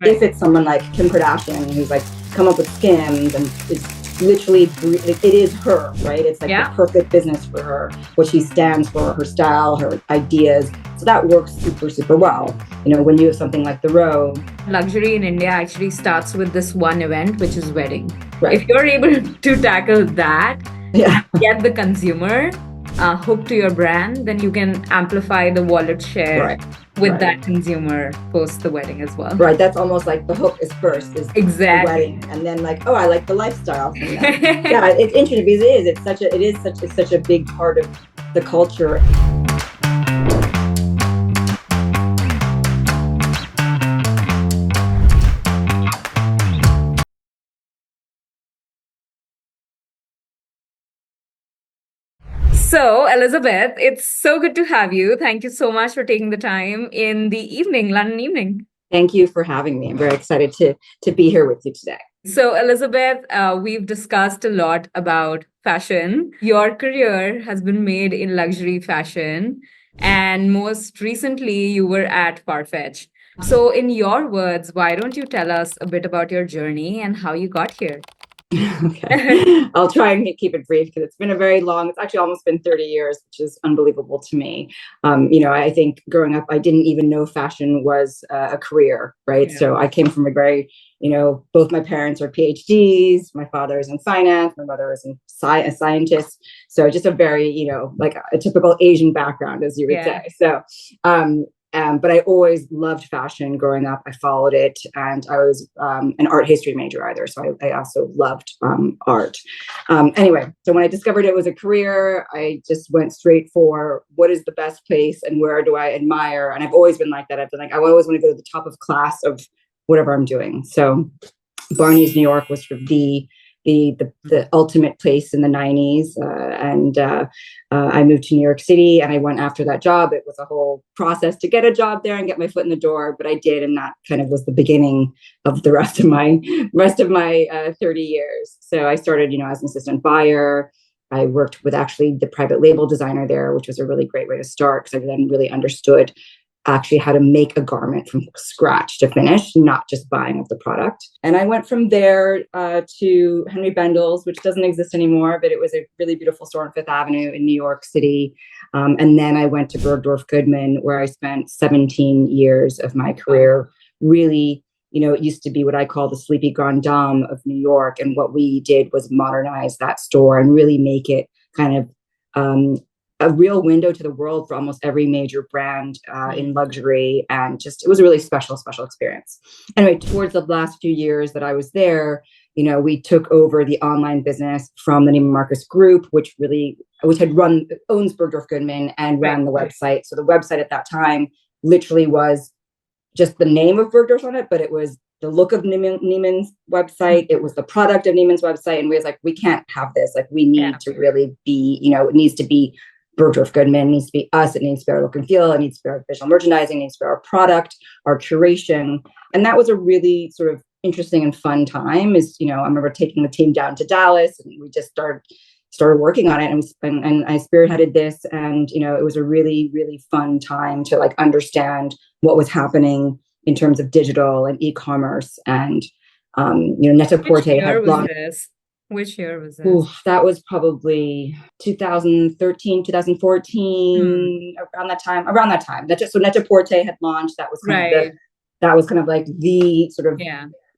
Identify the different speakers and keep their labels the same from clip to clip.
Speaker 1: If it's someone like Kim Kardashian, who's like come up with Skims and it's literally, it is her, right? It's like the perfect business for her, what she stands for, her style, her ideas. So that works super, super well. You know, when you have something like The Row.
Speaker 2: Luxury in India actually starts with this one event, which is wedding.
Speaker 1: Right.
Speaker 2: If you're able to tackle that, get the consumer hooked to your brand, then you can amplify the wallet share with that consumer post the wedding as well.
Speaker 1: Right. That's almost like the hook is first, is the wedding, and then like, oh, I like the lifestyle from that. Yeah, it's interesting because it's such a big part of the culture.
Speaker 2: So, Elizabeth, it's so good to have you. Thank you so much for taking the time in the evening, London evening.
Speaker 1: Thank you for having me. I'm very excited to be here with you today.
Speaker 2: So, Elizabeth, we've discussed a lot about fashion. Your career has been made in luxury fashion, and most recently, you were at FARFETCH. So, in your words, why don't you tell us a bit about your journey and how you got here?
Speaker 1: Okay. I'll try and keep it brief because it's been a very long, it's actually almost been 30 years, which is unbelievable to me. You know, I think growing up, I didn't even know fashion was a career, right? Yeah. So I came from a very, you know, both my parents are PhDs. My father is in finance. My mother is a scientist. So just a very, you know, like a typical Asian background, as you would say. So, but I always loved fashion growing up. I followed it, and I was an art history major either. So I also loved art. Anyway, so when I discovered it was a career, I just went straight for what is the best place and where do I admire? And I've always been like that. I've been like, I always want to go to the top of class of whatever I'm doing. So Barney's New York was sort of the ultimate place in the 90s. And I moved to New York City and I went after that job. It was a whole process to get a job there and get my foot in the door, but I did. And that kind of was the beginning of the rest of my 30 years. So I started, you know, as an assistant buyer. I worked with actually the private label designer there, which was a really great way to start because I then really understood actually how to make a garment from scratch to finish, not just buying of the product. And I went from there to Henry Bendel's, which doesn't exist anymore, but it was a really beautiful store on Fifth Avenue in New York City. And then I went to Bergdorf Goodman, where I spent 17 years of my career. Really, you know, it used to be what I call the sleepy grande dame of New York. And what we did was modernize that store and really make it kind of a real window to the world for almost every major brand in luxury. And just, it was a really special experience. Anyway, towards the last few years that I was there, you know, we took over the online business from the Neiman Marcus Group, which owns Bergdorf Goodman and ran the website. So the website at that time literally was just the name of Bergdorf on it, but it was the look of Neiman's website. It was the product of Neiman's website. And we was like, we can't have this. Like, we need to really be, you know, it needs to be Bergdorf Goodman, it needs to be us, it needs to be our look and feel, it needs to be our visual merchandising, it needs to be our product, our curation. And that was a really sort of interesting and fun time. Is, you know, I remember taking the team down to Dallas and we just started working on it, and I spearheaded this, and, you know, it was a really, really fun time to like understand what was happening in terms of digital and e-commerce. And you know, Net-a-Porter had launched.
Speaker 2: Which year was this?
Speaker 1: Ooh, that was probably 2013, 2014, around that time. So Net-a-Porter had launched. That was kind of like the sort of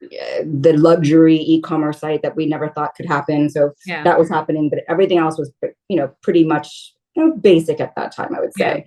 Speaker 1: the luxury e-commerce site that we never thought could happen. So that was happening, but everything else was, you know, pretty much, you know, basic at that time, I would say.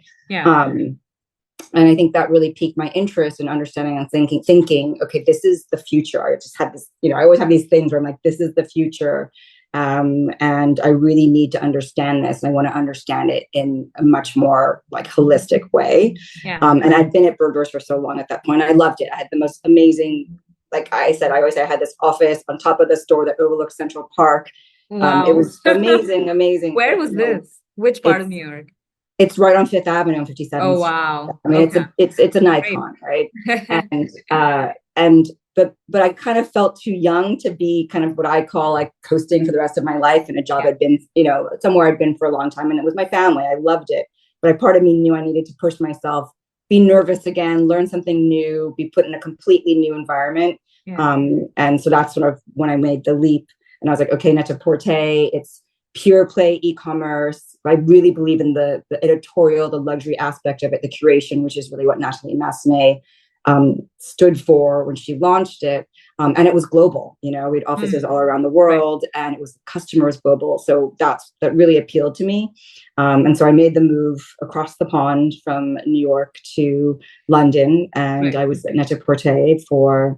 Speaker 1: And I think that really piqued my interest in understanding and thinking, okay, this is the future. I just had this, you know, I always have these things where I'm like, this is the future. And I really need to understand this. And I want to understand it in a much more like holistic way. And I'd been at Bergdorf for so long at that point. I loved it. I had the most amazing, like I said, I always say I had this office on top of the store that overlooked Central Park.
Speaker 2: Wow.
Speaker 1: It was amazing.
Speaker 2: Where was this? Which part of New York?
Speaker 1: It's right on Fifth Avenue on 57th.
Speaker 2: Oh, wow.
Speaker 1: I mean, it's an icon, right? But I kind of felt too young to be kind of what I call like coasting for the rest of my life in a job I'd been, you know, somewhere I'd been for a long time, and it was my family. I loved it, but part of me knew I needed to push myself be nervous again, learn something new, be put in a completely new environment.
Speaker 2: Yeah.
Speaker 1: And so that's sort of when I made the leap, and I was like, okay, Net-a-Porter, it's pure play e-commerce. I really believe in the editorial, the luxury aspect of it, the curation, which is really what Natalie Massenet stood for when she launched it. And it was global, we had offices all around the world, and it was customers global. So that really appealed to me. And so I made the move across the pond from New York to London, and I was at Net-a-Porter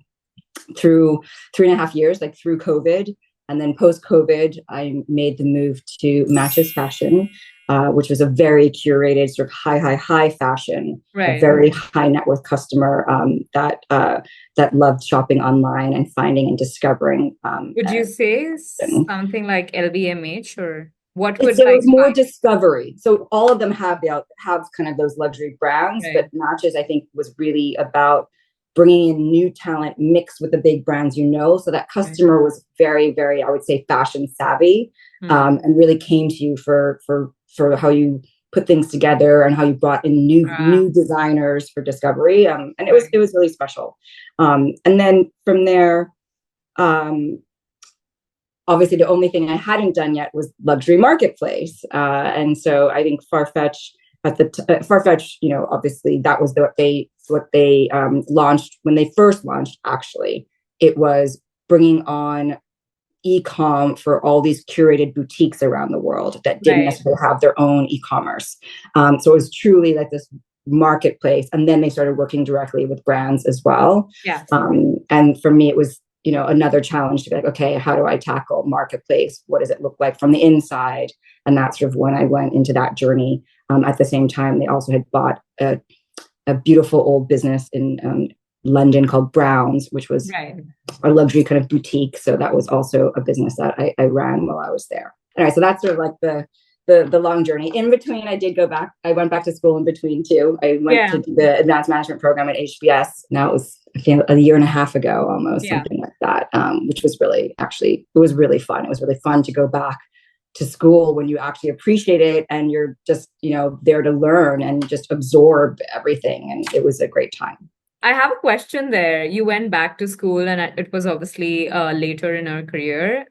Speaker 1: through 3.5 years, like through COVID. And then post-COVID, I made the move to Matches Fashion, which was a very curated, sort of high fashion, a very high net worth customer that loved shopping online and finding and discovering.
Speaker 2: Would you say something like LVMH, or what would
Speaker 1: it was more discovery? So all of them have kind of those luxury brands, but Matches, I think, was really about bringing in new talent mixed with the big brands, so that customer was very, very, I would say, fashion savvy, and really came to you for how you put things together and how you brought in new designers for discovery. And it was really special. And then from there, obviously the only thing I hadn't done yet was luxury marketplace. And so I think FARFETCH FARFETCH, obviously that was what they launched when they first launched. Actually, it was bringing on e-com for all these curated boutiques around the world that didn't necessarily have their own e-commerce. So it was truly like this marketplace, and then they started working directly with brands as well.
Speaker 2: Yeah.
Speaker 1: And for me, it was another challenge to be like, okay, how do I tackle marketplace? What does it look like from the inside? And that's sort of when I went into that journey. At the same time, they also had bought a beautiful old business in London called Brown's, which was a luxury kind of boutique. So that was also a business that I ran while I was there. All right, so that's sort of like the long journey. In between, I did go back. I went back to school in between too. I went to the advanced management program at HBS. Now it was a 1.5 years ago, almost something like that, which was really, it was really fun. It was really fun to go back to school when you actually appreciate it and you're just, there to learn and just absorb everything. And it was a great time.
Speaker 2: I have a question there. You went back to school, and it was obviously later in our career.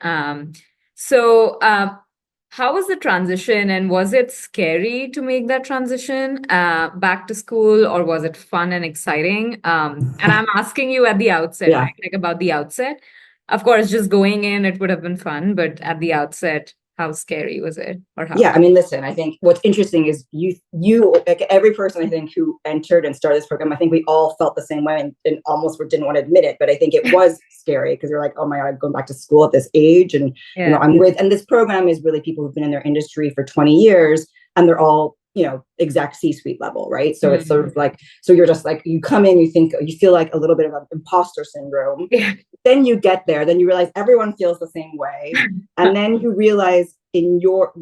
Speaker 2: So how was the transition, and was it scary to make that transition back to school, or was it fun and exciting? And I'm asking you at the outset, right? Like about the outset. Of course, just going in, it would have been fun, but at the outset, how scary was it? Or how?
Speaker 1: Yeah, I mean, listen, I think what's interesting is you like every person, I think, who entered and started this program, I think we all felt the same way and almost didn't want to admit it. But I think it was scary because you're like, oh my God, I'm going back to school at this age. And, and this program is really people who've been in their industry for 20 years and they're all, exec C-suite level, right? So it's sort of like, so you're just like, you come in, you feel like a little bit of an imposter syndrome.
Speaker 2: Yeah.
Speaker 1: Then you get there, then you realize everyone feels the same way. And then you realize in your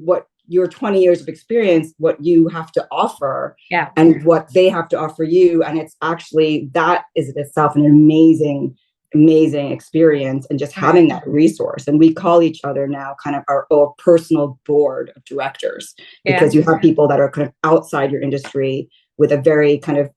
Speaker 1: 20 years of experience, what you have to offer and what they have to offer you. And it's actually, that is itself an amazing experience, and just having that resource. And we call each other now kind of our personal board of directors, because you have people that are kind of outside your industry with a very kind of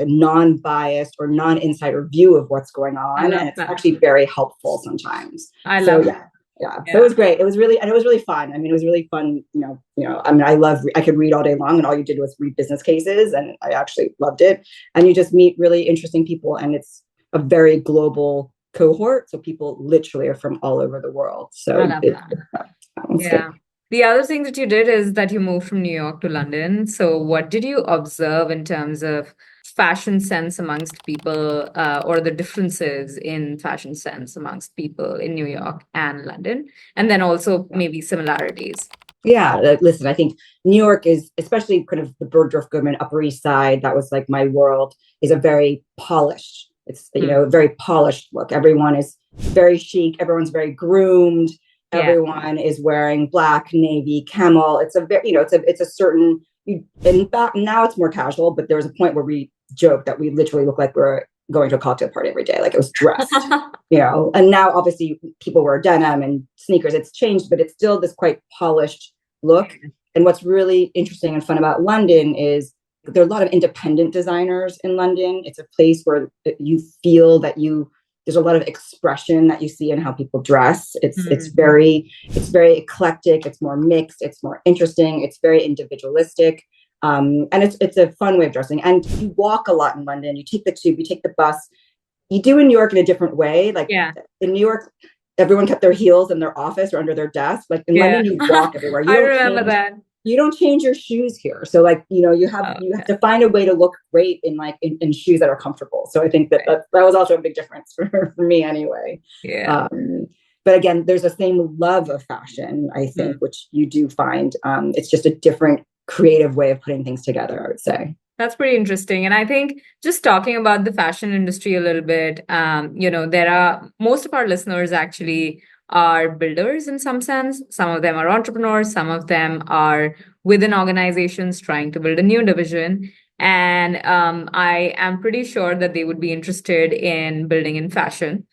Speaker 1: non-biased or non-insider view of what's going on. And it's actually very helpful sometimes.
Speaker 2: I love it.
Speaker 1: Yeah. So it was great. It was really fun. I mean, it was really fun. I mean, I could read all day long, and all you did was read business cases, and I actually loved it. And you just meet really interesting people, and it's a very global cohort. So people literally are from all over the world. So
Speaker 2: I love that. The other thing that you did is that you moved from New York to London. So what did you observe in terms of fashion sense amongst people, or the differences in fashion sense amongst people in New York and London? And then also maybe similarities.
Speaker 1: Yeah, listen, I think New York is, especially kind of the Bergdorf Goodman Upper East Side, that was like my world, is a very polished, it's, a very polished look. Everyone is very chic. Everyone's very groomed. Everyone is wearing black, navy, camel. It's a very, it's a certain, in fact, now it's more casual, but there was a point where we joked that we literally look like we're going to a cocktail party every day. Like it was dressed, and now obviously people wear denim and sneakers. It's changed, but it's still this quite polished look. And what's really interesting and fun about London is, I think, there are a lot of independent designers in London. It's a place where you feel that there's a lot of expression that you see in how people dress. It's very eclectic. It's more mixed. It's more interesting. It's very individualistic. And it's a fun way of dressing. And you walk a lot in London. You take the tube, you take the bus. You do in New York in a different way. Like in New York, everyone kept their heels in their office or under their desk. Like in London, you walk everywhere.
Speaker 2: I remember that.
Speaker 1: You don't change your shoes here. So like, you have to find a way to look great in shoes that are comfortable. So I think that was also a big difference for me anyway.
Speaker 2: Yeah.
Speaker 1: But again, there's the same love of fashion, I think, which you do find. It's just a different creative way of putting things together, I would say.
Speaker 2: That's pretty interesting. And I think just talking about the fashion industry a little bit, most of our listeners actually are builders in some sense. Some of them are entrepreneurs. Some of them are within organizations trying to build a new division. And I am pretty sure that they would be interested in building in fashion,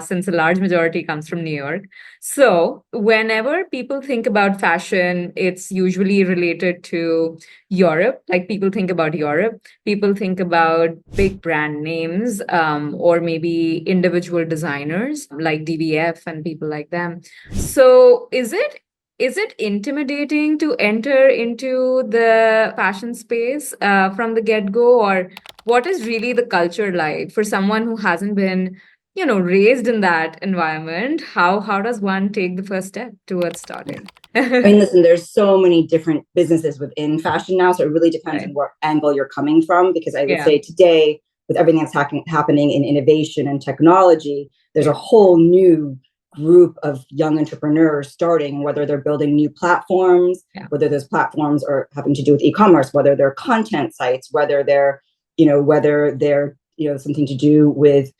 Speaker 2: since a large majority comes from New York. So whenever people think about fashion, it's usually related to Europe. Like people think about Europe, people think about big brand names, or maybe individual designers like DVF and people like them. So is it intimidating to enter into the fashion space from the get-go, or what is really the culture like for someone who hasn't been raised in that environment? How does one take the first step towards starting?
Speaker 1: I mean, listen, there's so many different businesses within fashion now, so it really depends on what angle you're coming from. Because I would say today, with everything that's happening in innovation and technology, there's a whole new group of young entrepreneurs starting, whether they're building new platforms, whether those platforms are having to do with e-commerce, whether they're content sites, whether they're something to do with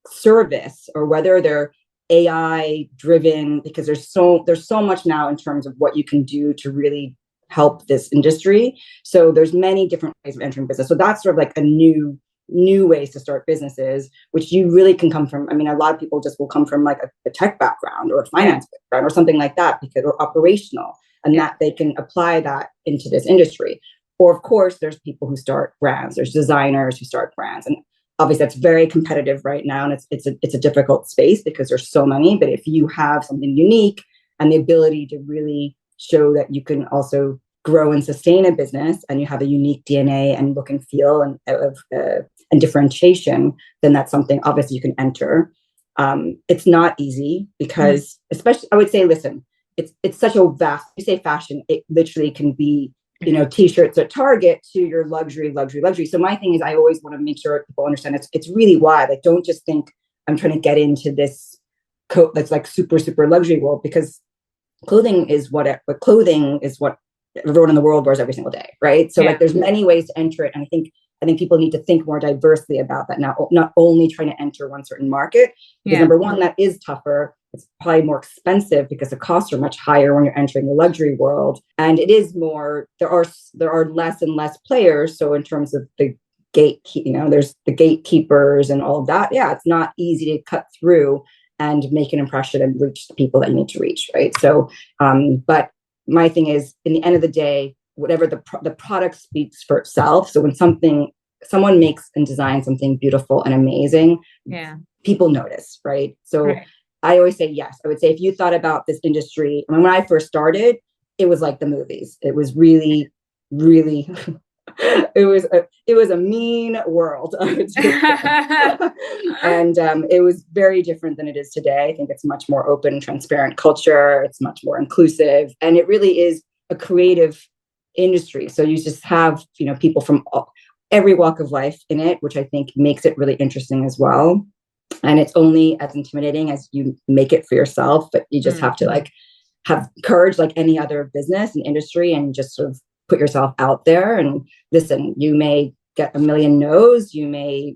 Speaker 1: service, or whether they're AI driven, because there's so much now in terms of what you can do to really help this industry. So there's many different ways of entering business. So that's sort of like a new ways to start businesses, which you really can come from. I mean, a lot of people just will come from like a tech background or a finance background or something like that, because they're operational, and that they can apply that into this industry. Or of course, there's people who start brands. There's designers who start brands, and obviously that's very competitive right now, and it's a difficult space because there's so many. But if you have something unique and the ability to really show that you can also grow and sustain a business, and you have a unique DNA and look and feel and differentiation, then that's something obviously you can enter. It's not easy because, especially, I would say, listen, it's such a vast. You say fashion, it literally can be t-shirts at Target to your luxury. So my thing is, I always want to make sure people understand it's really wide. Like, don't just think I'm trying to get into this coat that's like super, super luxury world, because clothing is what everyone in the world wears every single day, right? So like, there's many ways to enter it, and I think people need to think more diversely about that now, not only trying to enter one certain market. Because number one, that is tougher. It's probably more expensive because the costs are much higher when you're entering the luxury world. And it is more, there are less and less players. So in terms of the there's the gatekeepers and all of that. Yeah, it's not easy to cut through and make an impression and reach the people that you need to reach, right? So, but my thing is, in the end of the day, whatever the product speaks for itself. So when someone makes and designs something beautiful and amazing, people notice, right? So I always say yes. I would say, if you thought about this industry, I mean, when I first started, it was like the movies. It was really, really, it was a mean world. And it was very different than it is today. I think it's much more open, transparent culture. It's much more inclusive, and it really is a creative industry. So you just have, people from every walk of life in it, which I think makes it really interesting as well. And it's only as intimidating as you make it for yourself, but you just have to like have courage, like any other business and industry, and just sort of put yourself out there. And listen, you may get a million no's, you may,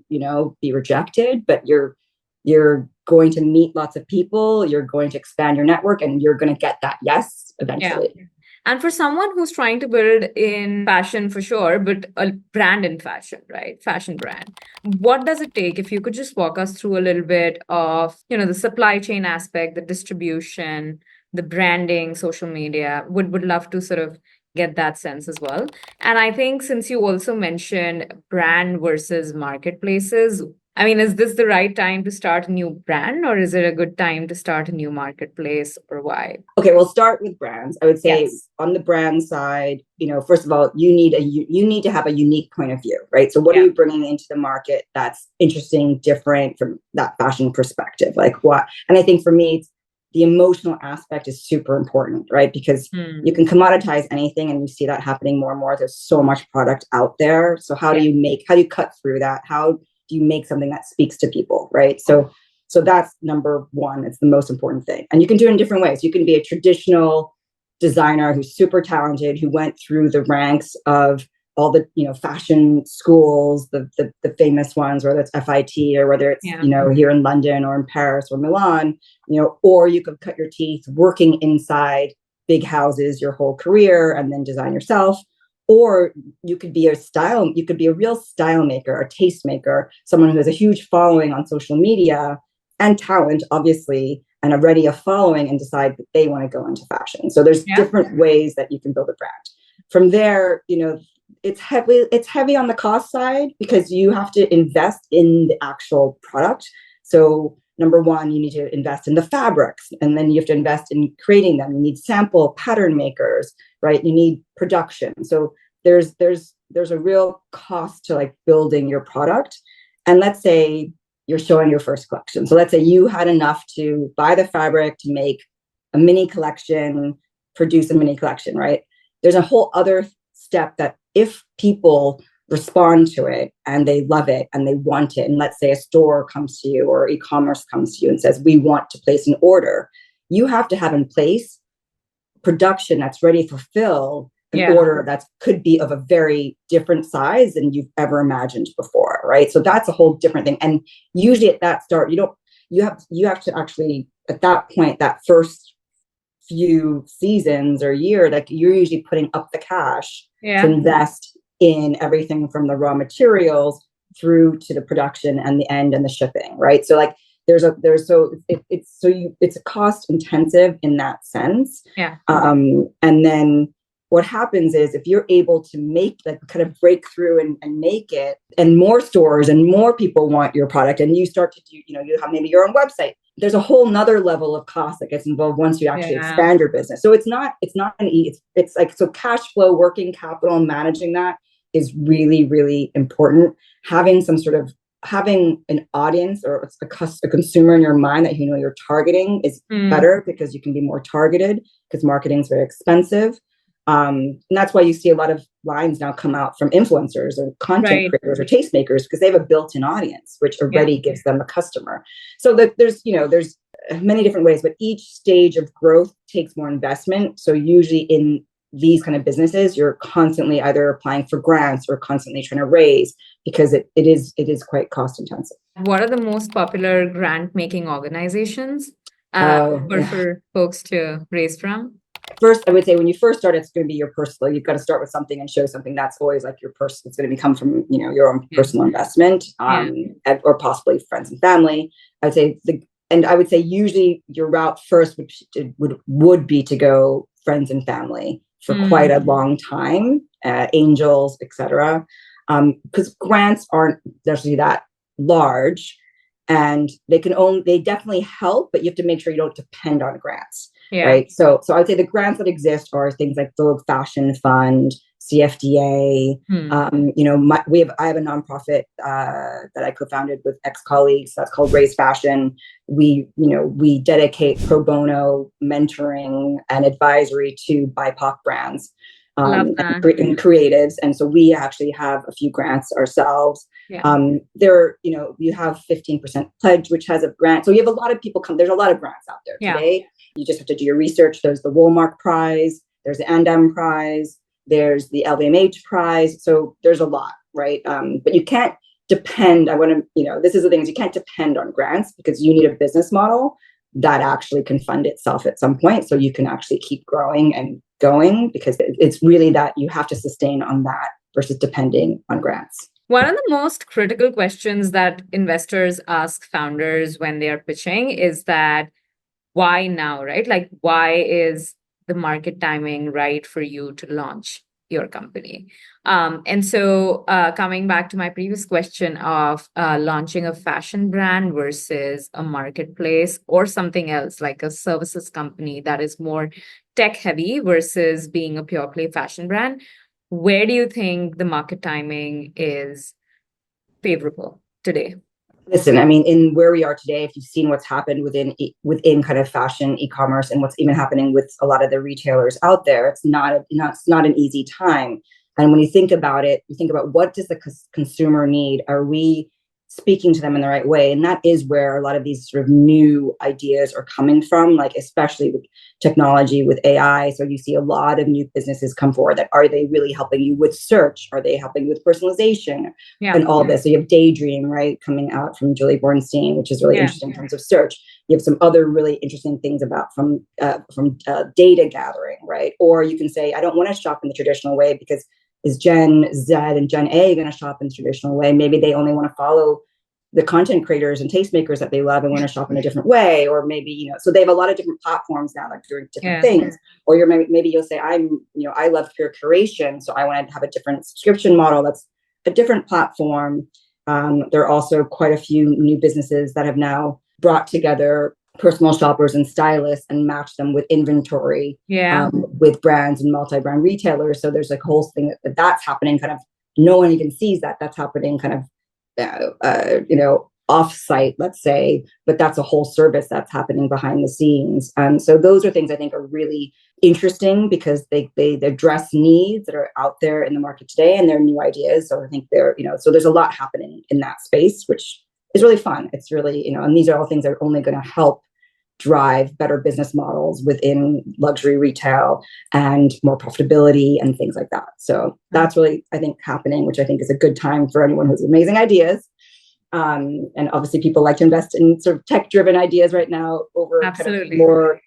Speaker 1: be rejected, but you're going to meet lots of people, you're going to expand your network, and you're going to get that yes eventually.
Speaker 2: Yeah. And for someone who's trying to build in fashion, for sure, but a brand in fashion, right? Fashion brand. What does it take? If you could just walk us through a little bit of, the supply chain aspect, the distribution, the branding, social media. Would love to sort of get that sense as well. And I think since you also mentioned brand versus marketplaces, I mean, is this the right time to start a new brand, or is it a good time to start a new marketplace, or why?
Speaker 1: Okay, we'll start with brands. I would say
Speaker 2: Yes.
Speaker 1: on the brand side, first of all, you need to have a unique point of view, right? So what are
Speaker 2: Yeah.
Speaker 1: you bringing into the market that's interesting, different from that fashion perspective? Like what? And I think for me, the emotional aspect is super important, right? Because you can commoditize anything, and you see that happening more and more. There's so much product out there. So how do you cut through that? How do you make something that speaks to people, right? So that's number one. It's the most important thing. And you can do it in different ways. You can be a traditional designer who's super talented, who went through the ranks of all the fashion schools, the famous ones, whether it's FIT or whether it's here in London or in Paris or Milan, or you could cut your teeth working inside big houses your whole career and then design yourself. Or you could be a real style maker, a taste maker, someone who has a huge following on social media and talent, obviously, and already a following, and decide that they want to go into fashion. So there's different ways that you can build a brand. From there, it's heavy on the cost side because you have to invest in the actual product. So number one, you need to invest in the fabrics, and then you have to invest in creating them. You need sample pattern makers, right? You need production. So there's a real cost to like building your product. And let's say you're showing your first collection. So let's say you had enough to buy the fabric to make a mini collection, produce a mini collection, right? There's a whole other step that if people respond to it and they love it and they want it, and let's say a store comes to you or e-commerce comes to you and says, we want to place an order, you have to have in place production that's ready to fulfill an order that could be of a very different size than you've ever imagined before, right? So that's a whole different thing. And usually at that start, you have to actually, at that point, that first few seasons or year, like you're usually putting up the cash to invest in everything from the raw materials through to the production and the end and the shipping, right? So like it's cost intensive in that sense. And then what happens is if you're able to make like kind of break through and make it, and more stores and more people want your product, and you start to do, you have maybe your own website, there's a whole nother level of cost that gets involved once you actually expand your business. So it's not an easy, it's like, so cash flow, working capital, and managing that is really, really important. Having an audience or a consumer in your mind that you're targeting is better, because you can be more targeted, because marketing is very expensive. And that's why you see a lot of lines now come out from influencers or content creators or tastemakers, because they have a built-in audience, which already gives them a customer. So that there's many different ways, but each stage of growth takes more investment. So usually in these kind of businesses, you're constantly either applying for grants or constantly trying to raise, because it is quite cost intensive.
Speaker 2: What are the most popular grant making organizations for folks to raise from?
Speaker 1: First, I would say when you first start, it's going to be your personal. You've got to start with something and show something that's always like your personal. It's going to become from your own personal investment, or possibly friends and family. I would say usually your route first would be to go friends and family for quite a long time, angels, etc. Because grants aren't necessarily that large, and they definitely help, but you have to make sure you don't depend on grants. Right. So I would say the grants that exist are things like Vogue Fashion Fund, CFDA. I have a nonprofit that I co-founded with ex-colleagues. That's called Raise Fashion. We dedicate pro bono mentoring and advisory to BIPOC brands and creatives. And so we actually have a few grants ourselves. You have 15% pledge, which has a grant. So you have a lot of people there's a lot of grants out there today. You just have to do your research. There's the Woolmark Prize, there's the Andam Prize, there's the LVMH Prize. So there's a lot, right? But you can't depend. This is the thing, is you can't depend on grants, because you need a business model that actually can fund itself at some point, so you can actually keep growing and going, because it's really that you have to sustain on that versus depending on grants.
Speaker 2: One of the most critical questions that investors ask founders when they are pitching is that, why now, right? Like, why is the market timing right for you to launch your company? And so coming back to my previous question of launching a fashion brand versus a marketplace or something else like a services company that is more tech heavy versus being a pure play fashion brand, where do you think the market timing is favorable today?
Speaker 1: Listen, I mean, in where we are today, if you've seen what's happened within kind of fashion e-commerce and what's even happening with a lot of the retailers out there, it's not an easy time. And when you think about it, you think about what does the consumer need? Are we speaking to them in the right way? And that is where a lot of these sort of new ideas are coming from, like especially with technology, with AI. So you see a lot of new businesses come forward that are they really helping you with search? Are they helping you with personalization?
Speaker 2: Yeah.
Speaker 1: And all of this. So you have Daydream, right, coming out from Julie Bornstein, which is really interesting in terms of search. You have some other really interesting things about from data gathering, right? Or you can say, I don't want to shop in the traditional way because is Gen Z and Gen A going to shop in the traditional way? Maybe they only want to follow the content creators and tastemakers that they love and want to shop in a different way. Or maybe, so they have a lot of different platforms now that are doing different things. Or maybe you'll say, I love pure curation, so I want to have a different subscription model that's a different platform. There are also quite a few new businesses that have now brought together personal shoppers and stylists and matched them with inventory, with brands and multi-brand retailers. So there's a whole thing that's happening kind of, no one even sees that's happening kind of, off-site, let's say, but that's a whole service that's happening behind the scenes. And so those are things I think are really interesting because they address needs that are out there in the market today, and they're new ideas. So I think so there's a lot happening in that space, which is really fun. It's really, and these are all things that are only going to help drive better business models within luxury retail and more profitability and things like that. So that's really, I think, happening, which I think is a good time for anyone who has amazing ideas. And obviously people like to invest in sort of tech-driven ideas right now over kind of more,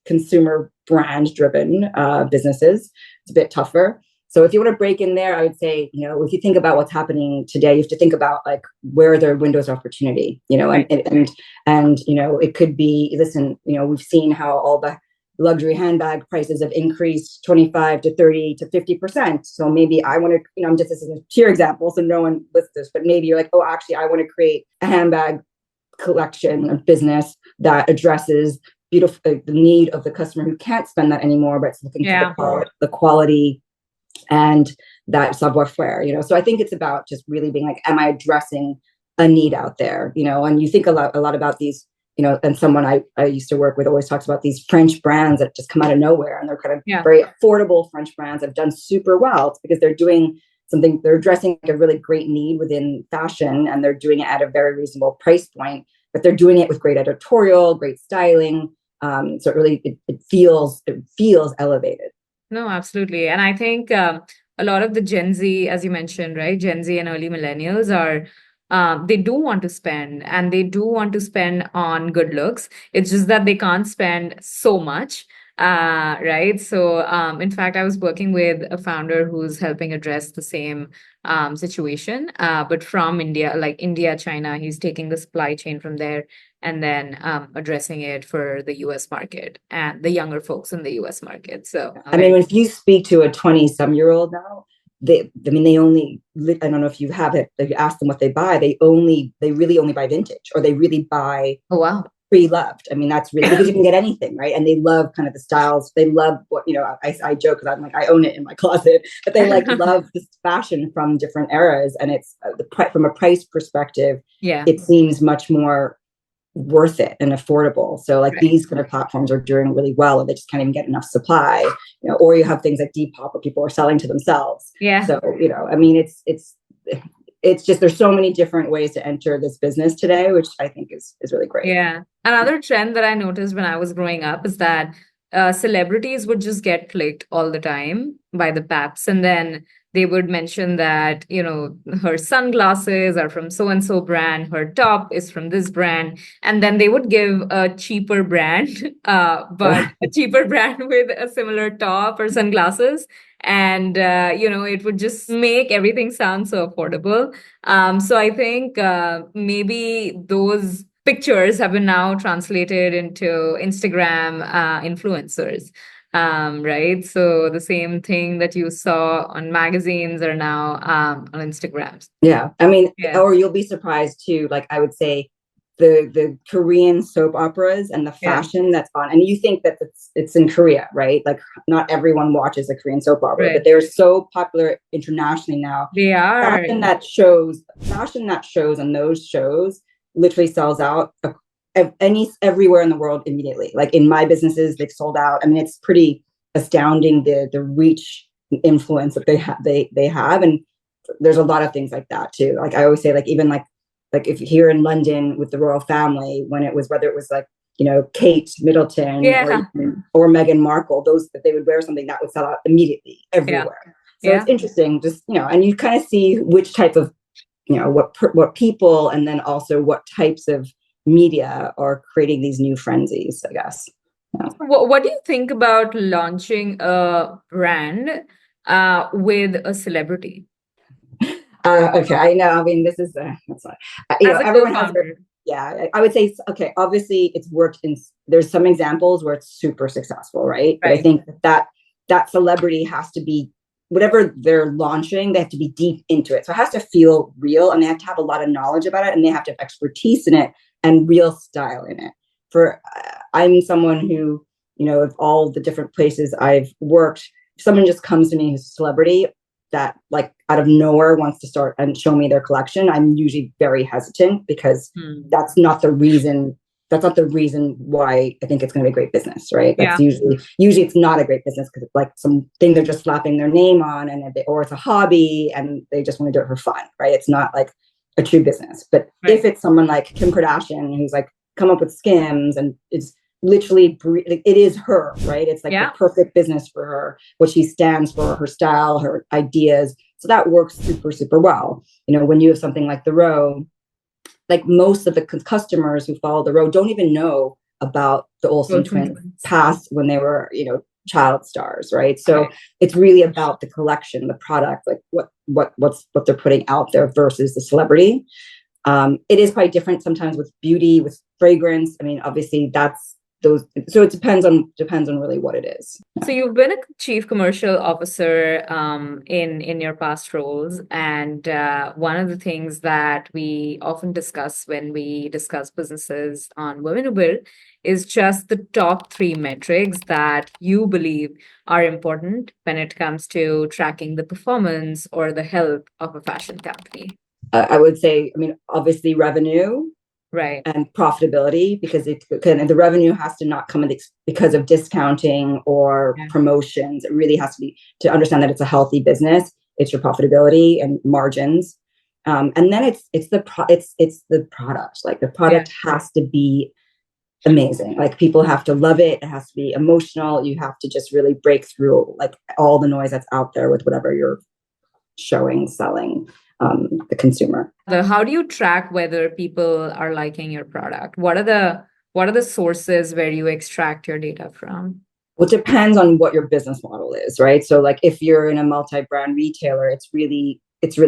Speaker 1: consumer brand-driven businesses. It's a bit tougher. So if you want to break in there, I would say, if you think about what's happening today, you have to think about like where there are windows of opportunity, and it could be, listen, we've seen how all the luxury handbag prices have increased 25 to 30 to 50%. So maybe I want to, I'm just, this is a pure example, so no one lists this, but maybe you're like, oh, actually, I want to create a handbag collection of business that addresses the need of the customer who can't spend that anymore, but it's looking for the quality and that savoir-faire, So I think it's about just really being like, am I addressing a need out there? And you think a lot about these, and someone I used to work with always talks about these French brands that just come out of nowhere, and they're kind of very affordable French brands that have done super well. It's because they're doing something, they're addressing a really great need within fashion, and they're doing it at a very reasonable price point, but they're doing it with great editorial, great styling. So it really, it feels elevated.
Speaker 2: No, absolutely. And I think a lot of the Gen Z, as you mentioned, right? Gen Z and early millennials are, they do want to spend, and they do want to spend on good looks. It's just that they can't spend so much, right? So in fact, I was working with a founder who's helping address the same situation, but from India, like India, China. He's taking the supply chain from there and then addressing it for the US market and the younger folks in the US market. So,
Speaker 1: I mean, if you speak to a 20-some-year-old now, they only, I don't know if you have it, if you ask them what they buy, they really only buy vintage, or they really buy pre-loved. I mean, that's really because you can get anything, right? And they love kind of the styles. They love what, I joke because I'm like, I own it in my closet, but they love this fashion from different eras. And it's from a price perspective, it seems much more worth it and affordable. So these kind of platforms are doing really well, and they just can't even get enough supply, or you have things like Depop where people are selling to themselves. So, I mean, it's just, there's so many different ways to enter this business today, which I think is really great.
Speaker 2: Yeah. Another trend that I noticed when I was growing up is that celebrities would just get clicked all the time by the paps, and then they would mention that, her sunglasses are from so-and-so brand, her top is from this brand, and then they would give a cheaper brand, but a cheaper brand with a similar top or sunglasses. And, it would just make everything sound so affordable. So I think maybe those pictures have been now translated into Instagram influencers. right? So the same thing that you saw on magazines are now on Instagrams.
Speaker 1: Yeah. I mean,
Speaker 2: Yeah.
Speaker 1: or you'll be surprised too. Like I would say the Korean soap operas and the
Speaker 2: Yeah.
Speaker 1: fashion that's on, and you think that it's in Korea, right? Like not everyone watches a Korean soap opera, but
Speaker 2: Right.
Speaker 1: they're so popular internationally now.
Speaker 2: They are.
Speaker 1: Fashion that shows on those shows literally sells out everywhere in the world immediately. Like in my businesses, they've sold out. I mean, it's pretty astounding the reach and influence that they have. And there's a lot of things like that too. Like I always say, like even like if you're here in London with the royal family, when it was, whether it was like, you know, Kate Middleton
Speaker 2: Yeah.
Speaker 1: or Meghan Markle, those that they would wear something that would sell out immediately
Speaker 2: Yeah.
Speaker 1: everywhere. So
Speaker 2: Yeah.
Speaker 1: it's interesting, just, you know, and you kind of see which type of, you know, what people, and then also what types of media are creating these new frenzies, I guess. Yeah.
Speaker 2: What do you think about launching a brand with a celebrity
Speaker 1: Okay, I know. I mean, this is that's not, you
Speaker 2: as
Speaker 1: know,
Speaker 2: a
Speaker 1: everyone has their,
Speaker 2: co-founder?
Speaker 1: yeah. I would say, okay, obviously it's worked in. There's some examples where it's super successful, right? But I
Speaker 2: Right.
Speaker 1: think that celebrity has to be, whatever they're launching, they have to be deep into it. So it has to feel real, and they have to have a lot of knowledge about it, and they have to have expertise in it and real style in it. For I'm someone who, you know, of all the different places I've worked, if someone just comes to me who's a celebrity that like out of nowhere wants to start and show me their collection, I'm usually very hesitant, because that's not the reason. That's not the reason why I think it's going to be a great business, right? That's
Speaker 2: Yeah.
Speaker 1: usually it's not a great business, because it's like something they're just slapping their name on, and or it's a hobby and they just want to do it for fun, right? It's not like a true business. But
Speaker 2: Right.
Speaker 1: if it's someone like Kim Kardashian, who's like come up with Skims, and it's literally it is her, right? It's like
Speaker 2: Yeah.
Speaker 1: the perfect business for her, what she stands for, her style, her ideas. So that works super, super well. You know, when you have something like the Row, like most of the customers who follow the Row don't even know about the Olsen twins past when they were, you know, child stars, right? So
Speaker 2: Okay.
Speaker 1: it's really about the collection, the product, like what they're putting out there versus the celebrity. It is probably different sometimes with beauty, with fragrance. I mean, obviously that's those. So it depends on really what it is.
Speaker 2: So you've been a chief commercial officer in your past roles, and one of the things that we often discuss when we discuss businesses on Women Who Build is just the top three metrics that you believe are important when it comes to tracking the performance or the health of a fashion company.
Speaker 1: I would say, I mean, obviously revenue,
Speaker 2: Right,
Speaker 1: and profitability, because the revenue has to not come because of discounting or
Speaker 2: yeah,
Speaker 1: promotions. It really has to be, to understand that it's a healthy business. It's your profitability and margins, and then it's the product. Like the
Speaker 2: yeah,
Speaker 1: product has to be amazing. Like people have to love it. It has to be emotional. You have to just really break through like all the noise that's out there with whatever you're showing, selling the consumer.
Speaker 2: How do you track whether people are liking your product? What are the sources where you extract your data from?
Speaker 1: Well, it depends on what your business model is, right? So like if you're in a multi-brand retailer, it's really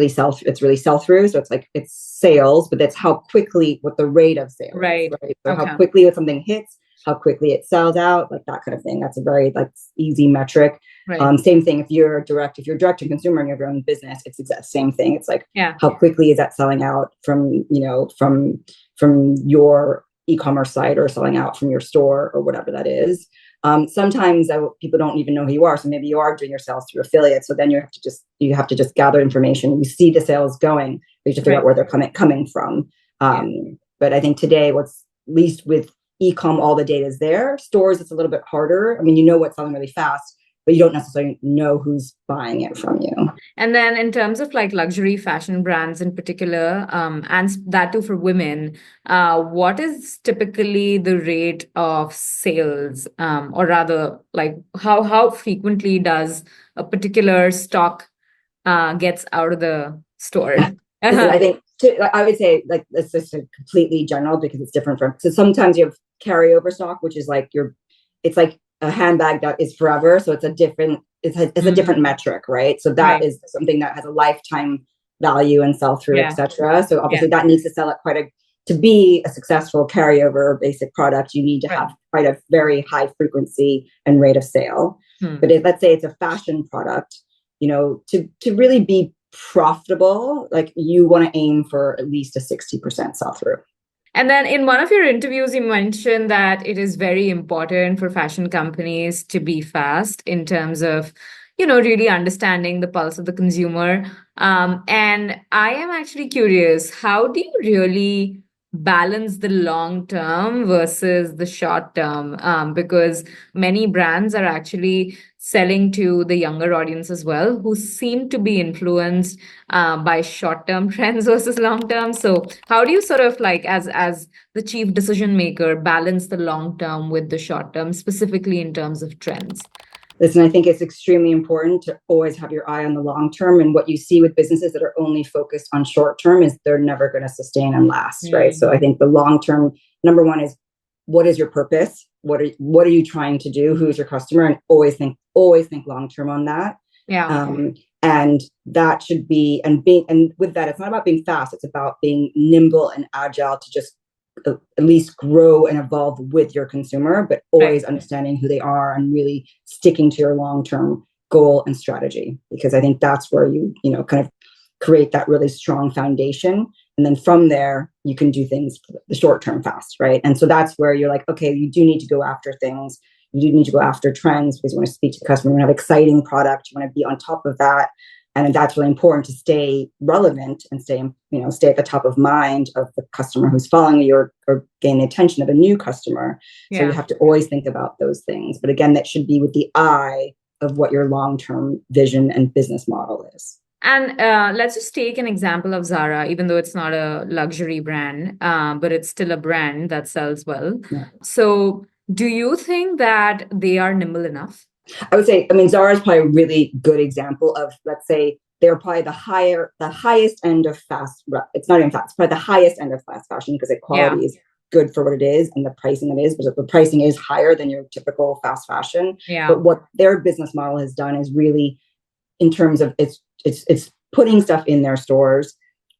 Speaker 1: sell through. So it's like it's sales, but that's how quickly, what the rate of sales,
Speaker 2: Right.
Speaker 1: right? So
Speaker 2: Okay.
Speaker 1: how quickly something hits, how quickly it sells out, like that kind of thing. That's a very like easy metric.
Speaker 2: Right.
Speaker 1: Same thing if you're direct to consumer and you have your own business, it's exact same thing. It's like
Speaker 2: Yeah.
Speaker 1: how quickly is that selling out from, you know, from your e-commerce site, or selling out from your store, or whatever that is. Sometimes people don't even know who you are, so maybe you are doing your sales through affiliates. So then you have to just gather information. You see the sales going, but you have to figure out where they're coming from. But I think today, what's at least with e-com, all the data is there. Stores, it's a little bit harder. I mean, you know what's selling really fast, but you don't necessarily know who's buying it from you.
Speaker 2: And then in terms of like luxury fashion brands in particular, and that too for women, what is typically the rate of sales, or rather, like how frequently does a particular stock gets out of the store?
Speaker 1: Listen, I think I would say like it's just a completely general, because it's different from. So sometimes you have carryover stock, which is like it's like a handbag that is forever. So it's a different metric, right? So that is something that has a lifetime value and sell through, etc. So obviously that needs to sell at quite to be a successful carryover basic product, you need to have quite a very high frequency and rate of sale. But if, let's say it's a fashion product, to really be profitable, like you want to aim for at least a 60% sell through.
Speaker 2: And then in one of your interviews, you mentioned that it is very important for fashion companies to be fast in terms of, really understanding the pulse of the consumer. And I am actually curious, how do you really balance the long term versus the short term? Because many brands are actually selling to the younger audience as well, who seem to be influenced by short-term trends versus long-term. So how do you sort of like, as the chief decision maker, balance the long-term with the short-term, specifically in terms of trends?
Speaker 1: Listen, I think it's extremely important to always have your eye on the long term. And what you see with businesses that are only focused on short term is they're never going to sustain and last, right? So I think the long term, number one is, what is your purpose? What are you trying to do? Who's your customer? And always think long term on that. And that should be, and with that, it's not about being fast. It's about being nimble and agile to just at least grow and evolve with your consumer, but always understanding who they are and really sticking to your long-term goal and strategy. Because I think that's where you kind of create that really strong foundation. And then from there, you can do things the short term fast, right? And so that's where you're like, okay, you do need to go after things. You do need to go after trends because you want to speak to the customer. You want to have exciting product. You want to be on top of that. And that's really important to stay relevant and stay at the top of mind of the customer who's following you or gain the attention of a new customer. So you have to always think about those things. But again, that should be with the eye of what your long-term vision and business model is.
Speaker 2: And let's just take an example of Zara, even though it's not a luxury brand, but it's still a brand that sells well. So do you think that they are nimble enough?
Speaker 1: I would say, Zara is probably a really good example of, let's say, they're probably the highest end of fast. It's not even fast, it's probably the highest end of fast fashion because the quality is good for what it is and the pricing it is, but the pricing is higher than your typical fast fashion. But what their business model has done is really, in terms of it's putting stuff in their stores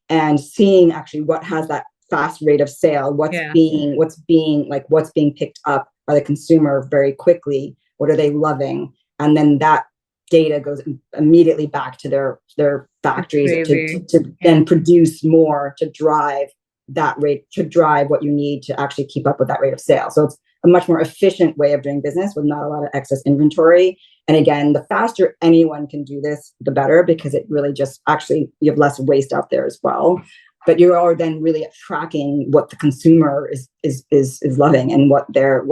Speaker 1: and seeing actually what has that fast rate of sale, what's being picked up by the consumer very quickly. What are they loving? And then that data goes immediately back to their factories to then produce more to drive that rate, to drive what you need to actually keep up with that rate of sale. So it's a much more efficient way of doing business with not a lot of excess inventory. And again, the faster anyone can do this, the better, because it really just actually, you have less waste out there as well. But you are then really tracking what the consumer is loving and what they're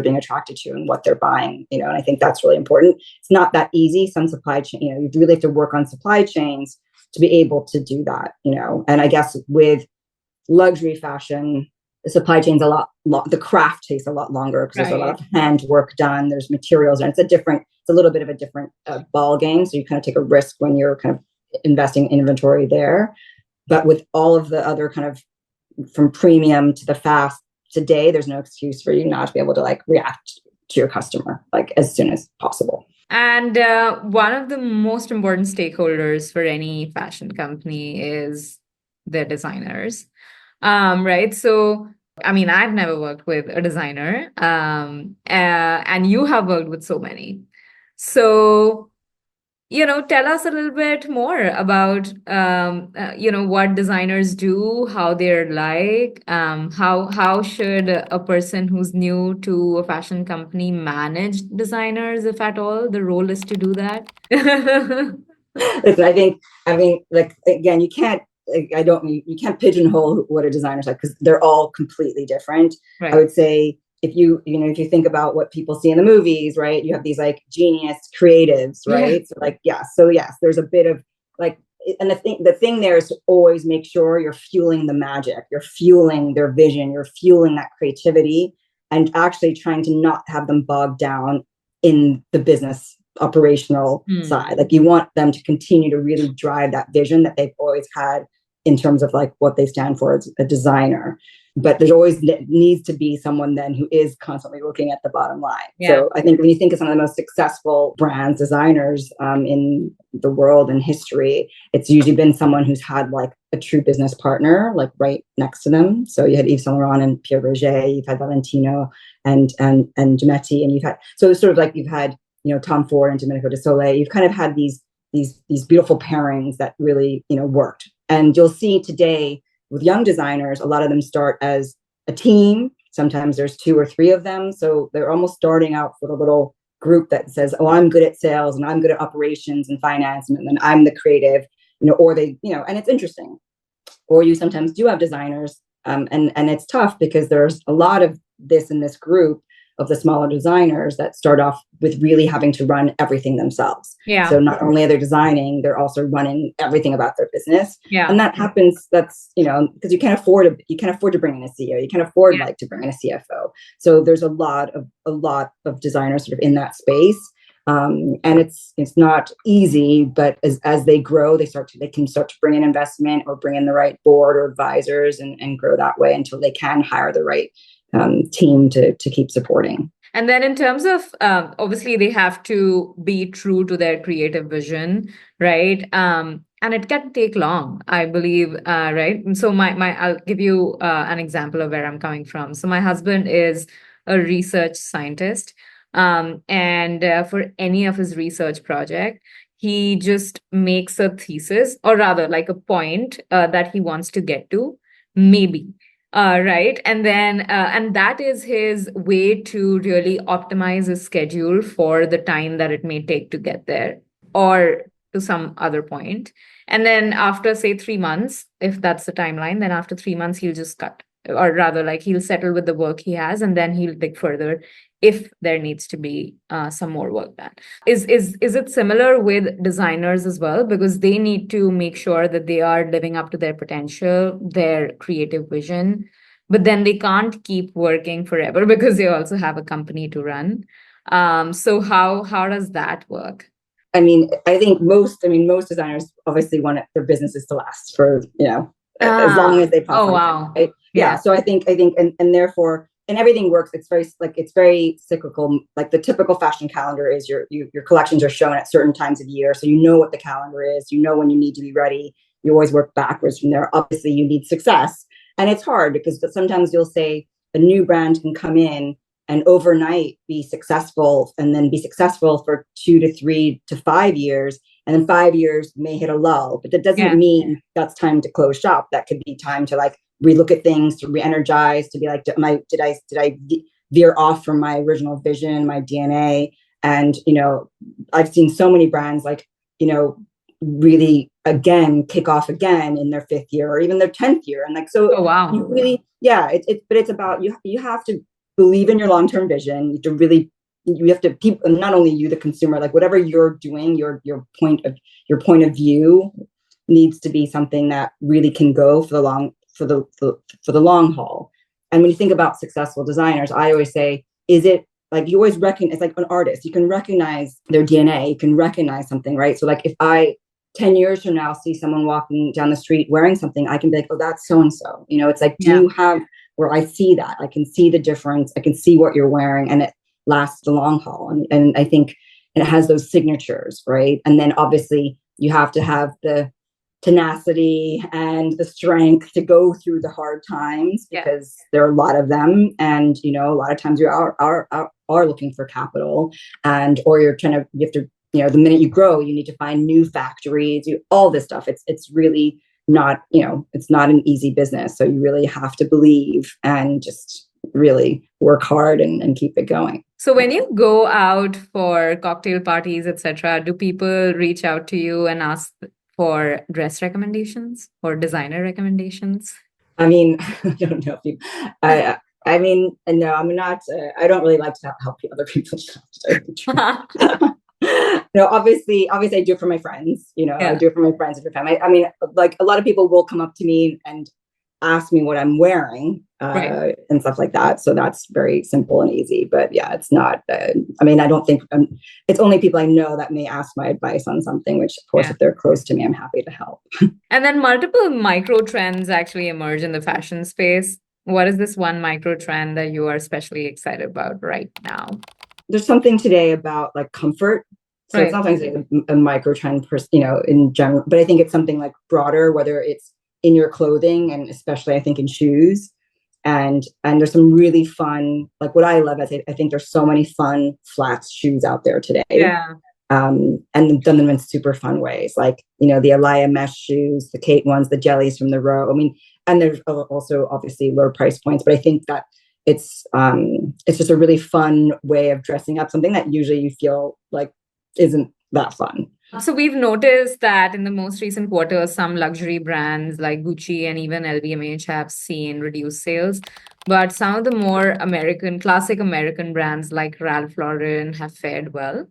Speaker 1: being attracted to and what they're buying, and I think that's really important. It's not that easy. Some supply chain, you really have to work on supply chains to be able to do that, and I guess with luxury fashion, the supply chain's the craft takes a lot longer because there's a lot of hand work done. There's materials, and it's a little bit of a different ball game. So you kind of take a risk when you're kind of investing in inventory there. But with all of the other kind of from premium to the fast today, there's no excuse for you not to be able to react to your customer as soon as possible.
Speaker 2: And one of the most important stakeholders for any fashion company is their designers, right? So, I've never worked with a designer, and you have worked with so many. So, tell us a little bit more about, what designers do, how they're like, how should a person who's new to a fashion company manage designers, if at all the role is to do that?
Speaker 1: Listen, again, you can't pigeonhole what a designer's like because they're all completely different. Right. I would say, if you think about what people see in the movies, right? You have these genius creatives, right? So yes, there's a bit of and the thing there is to always make sure you're fueling the magic, you're fueling their vision, you're fueling that creativity, and actually trying to not have them bogged down in the business operational side. You want them to continue to really drive that vision that they've always had in terms of like what they stand for as a designer. But there's always needs to be someone then who is constantly looking at the bottom line.
Speaker 2: Yeah.
Speaker 1: So I think when you think of some of the most successful brands, designers in the world and history, it's usually been someone who's had like a true business partner, like right next to them. So you had Yves Saint Laurent and Pierre Berger, you've had Valentino and Gimetti, and you've had, so it's sort of like you've had, Tom Ford and Domenico de Soleil. You've kind of had these beautiful pairings that really, worked. And you'll see today with young designers, a lot of them start as a team. Sometimes there's 2 or 3 of them. So they're almost starting out with a little group that says, oh, I'm good at sales and I'm good at operations and finance. And then I'm the creative, or they, and it's interesting. Or you sometimes do have designers. And it's tough because there's a lot of this in this group of the smaller designers that start off with really having to run everything themselves.
Speaker 2: Yeah.
Speaker 1: So not only are they designing, they're also running everything about their business.
Speaker 2: Yeah.
Speaker 1: And that happens, that's, because you can't afford to bring in a CEO. You can't afford like to bring in a CFO. So there's a lot of designers sort of in that space. And it's not easy, but as they grow, they can start to bring in investment or bring in the right board or advisors and grow that way until they can hire the right team to keep supporting.
Speaker 2: And then in terms of, obviously they have to be true to their creative vision, right? And it can take long, I believe, right? And so I'll give you an example of where I'm coming from. So my husband is a research scientist. And for any of his research project, he just makes a thesis, or rather like a point that he wants to get to, maybe. Right. And then, and that is his way to really optimize his schedule for the time that it may take to get there or to some other point. And then after, say, 3 months, if that's the timeline, then after 3 months, he'll just cut, or rather like he'll settle with the work he has, and then he'll dig further if there needs to be some more work done. Is it similar with designers as well? Because they need to make sure that they are living up to their potential, their creative vision, but then they can't keep working forever because they also have a company to run. So how does that work?
Speaker 1: I mean, I think most designers obviously want their businesses to last for, as long as they possibly
Speaker 2: can. Wow.
Speaker 1: Right? Yeah. So I think, and therefore, and everything works. It's very cyclical. Like the typical fashion calendar is your collections are shown at certain times of year. So you know what the calendar is, when you need to be ready. You always work backwards from there. Obviously you need success. And it's hard because sometimes you'll say a new brand can come in and overnight be successful and then be successful for 2 to 3 to 5 years. And then 5 years may hit a lull, but that doesn't mean that's time to close shop. That could be time to like relook at things, to re-energize, to be like, did I veer off from my original vision, my DNA? And, I've seen so many brands like, really again, kick off again in their 5th year or even their 10th year. And like, so you really, but it's about, you have to believe in your long-term vision. You have to people, not only you, the consumer, like whatever you're doing, your point of view needs to be something that really can go for the long haul. And when you think about successful designers, I always say, is it like you always recognize, it's like an artist, you can recognize their DNA, you can recognize something, right? So like if I 10 years from now see someone walking down the street wearing something, I can be like, oh, that's so-and-so. It's like, do you have where I see that? I can see the difference. I can see what you're wearing, and it lasts the long haul. And I think it has those signatures, right? And then obviously you have to have the tenacity and the strength to go through the hard times because there are a lot of them. And, a lot of times you are looking for capital or you have to, the minute you grow, you need to find new factories, all this stuff. It's really not, it's not an easy business. So you really have to believe and just really work hard and keep it going.
Speaker 2: So when you go out for cocktail parties, etc., do people reach out to you and ask for dress recommendations or designer recommendations?
Speaker 1: I mean, I don't know if you, I mean, no, I'm not, I don't really like to help other people. No, obviously I do it for my friends, I do it for my friends and for family. I mean, like a lot of people will come up to me and ask me what I'm wearing and stuff like that. So that's very simple and easy. But yeah, it's not, I mean, I don't think it's only people I know that may ask my advice on something, which of course, if they're close to me, I'm happy to help.
Speaker 2: And then multiple micro trends actually emerge in the fashion space. What is this one micro trend that you are especially excited about right now?
Speaker 1: There's something today about like comfort. So it's not like a micro trend, in general, but I think it's something like broader, whether it's in your clothing and especially I think in shoes. And there's some really fun, like what I love is I think there's so many fun flats shoes out there today.
Speaker 2: Yeah.
Speaker 1: And done them in super fun ways, like, the Elia mesh shoes, the Kate ones, the jellies from the row. I mean, and there's also obviously lower price points, but I think that it's just a really fun way of dressing up something that usually you feel like isn't that fun.
Speaker 2: So we've noticed that in the most recent quarter, some luxury brands like Gucci and even LVMH have seen reduced sales, but some of the more classic American brands like Ralph Lauren have fared well.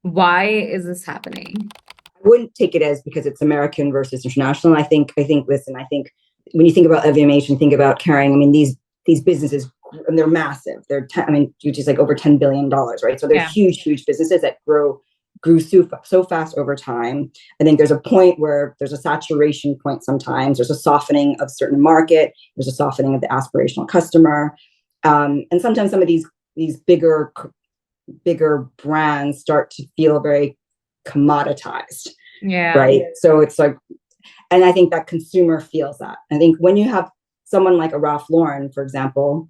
Speaker 2: Why is this happening?
Speaker 1: I wouldn't take it as because it's American versus international. I think when you think about LVMH and think about carrying, I mean, these businesses, and they're massive. Gucci's like over $10 billion, right? So they're huge businesses that grew so fast over time. I think there's a point where there's a saturation point sometimes. There's a softening of certain market. There's a softening of the aspirational customer. And sometimes some of these bigger brands start to feel very commoditized.
Speaker 2: Yeah.
Speaker 1: Right. So it's like, and I think that consumer feels that. I think when you have someone like a Ralph Lauren, for example,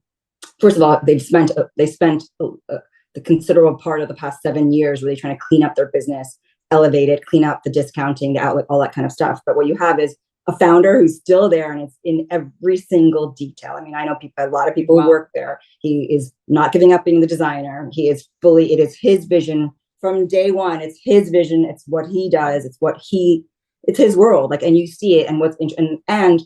Speaker 1: first of all, they spent the considerable part of the past 7 years really trying to clean up their business, elevate it, clean up the discounting, the outlet, all that kind of stuff. But what you have is a founder who's still there, and it's in every single detail. I mean, I know a lot of people who work there. He is not giving up being the designer. It is his vision from day one. It's his vision. It's what he does. It's his world. Like, and you see it, and and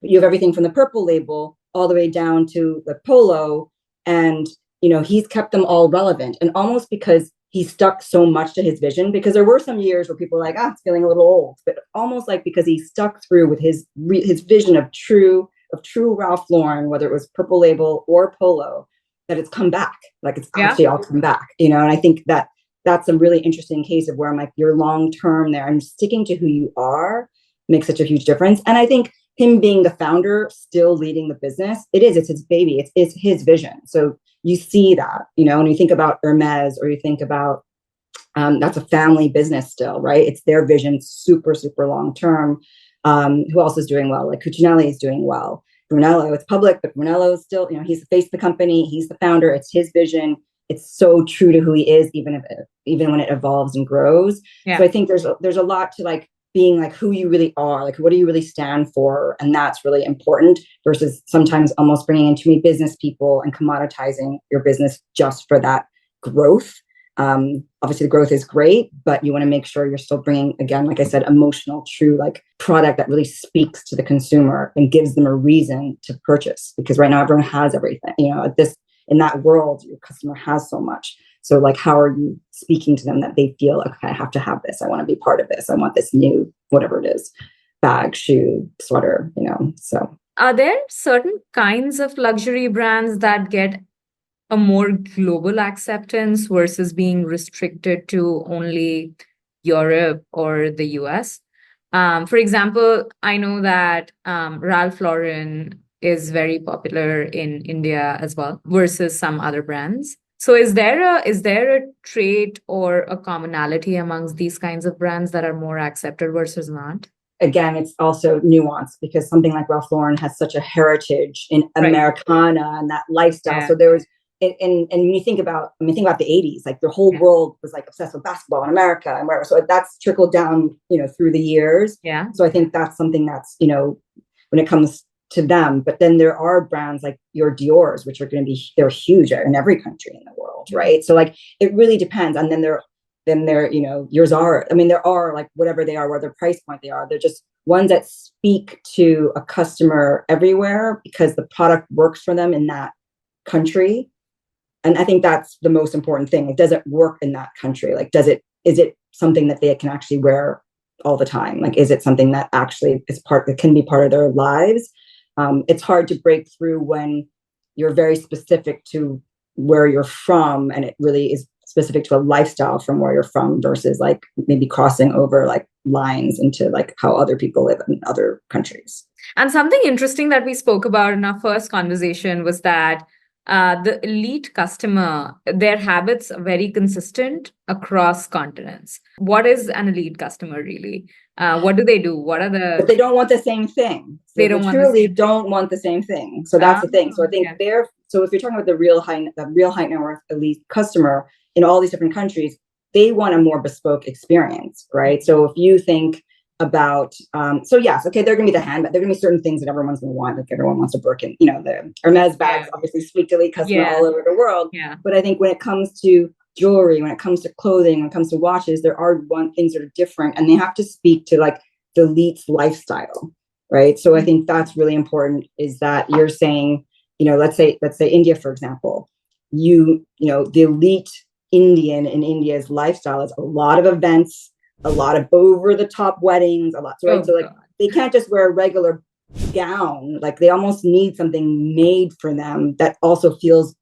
Speaker 1: you have everything from the purple label all the way down to the polo, and he's kept them all relevant, and almost because he stuck so much to his vision, because there were some years where people were like, it's feeling a little old, but almost like because he stuck through with his vision of true Ralph Lauren, whether it was purple label or polo, that it's come back, like it's actually all come back, and I think that's a really interesting case of where I'm like, you're long term there and sticking to who you are makes such a huge difference. And I think him being the founder, still leading the business, it's his baby, it's his vision. So you see that, when you think about Hermes, or you think about, that's a family business still, right? It's their vision, super, super long term. Who else is doing well? Like Cucinelli is doing well. Brunello, it's public, but Brunello is still, he's the face of the company. He's the founder. It's his vision. It's so true to who he is, even when it evolves and grows. Yeah. So I think there's a lot to like being like who you really are, like what do you really stand for, and that's really important versus sometimes almost bringing in too many business people and commoditizing your business just for that growth. Obviously, the growth is great, but you want to make sure you're still bringing, again, like I said, emotional, true, like product that really speaks to the consumer and gives them a reason to purchase. Because right now everyone has everything, in that world, your customer has so much. So like, how are you speaking to them that they feel, okay, I have to have this. I want to be part of this. I want this new, whatever it is, bag, shoe, sweater, so.
Speaker 2: Are there certain kinds of luxury brands that get a more global acceptance versus being restricted to only Europe or the US? For example, I know that Ralph Lauren is very popular in India as well versus some other brands. So is there a trait or a commonality amongst these kinds of brands that are more accepted versus not?
Speaker 1: Again, it's also nuanced because something like Ralph Lauren has such a heritage in Americana and that lifestyle. Yeah. So there was, and when you think about the 80s, like the whole world was like obsessed with basketball in America and wherever. So that's trickled down, through the years. Yeah. So I think that's something that's, when it comes to them, but then there are brands like your Dior's, which are going to be, they're huge in every country in the world. Right. So like, it really depends. And then there, yours are, there are like whatever they are, whatever price point they are, they're just ones that speak to a customer everywhere because the product works for them in that country. And I think that's the most important thing. Like, does it work in that country? Like, is it something that they can actually wear all the time? Like, is it something that actually is that can be part of their lives? It's hard to break through when you're very specific to where you're from, and it really is specific to a lifestyle from where you're from versus like maybe crossing over like lines into like how other people live in other countries.
Speaker 2: And something interesting that we spoke about in our first conversation was that the elite customer, their habits are very consistent across continents. What is an elite customer really? What do they do? What are
Speaker 1: But they don't want the same thing. So
Speaker 2: they don't want the
Speaker 1: truly
Speaker 2: same.
Speaker 1: don't want the same thing. So that's the thing. So I think
Speaker 2: Okay.
Speaker 1: so if you're talking about the real high net worth elite customer in all these different countries, they want a more bespoke experience, right? So if you think about so yes, okay, they're gonna be the handbag, there are gonna be certain things that everyone's gonna want, like everyone wants a Birkin, the Hermes bags obviously speak to elite customer all over the world.
Speaker 2: Yeah.
Speaker 1: But I think when it comes to jewelry, when it comes to clothing, when it comes to watches, there are things that are different, and they have to speak to like the elite's lifestyle, right? So I think that's really important, is that you're saying, let's say India, for example, the elite Indian in India's lifestyle is a lot of events, a lot of over the top weddings, a lot. So, right? So like they can't just wear a regular gown. Like they almost need something made for them that also feels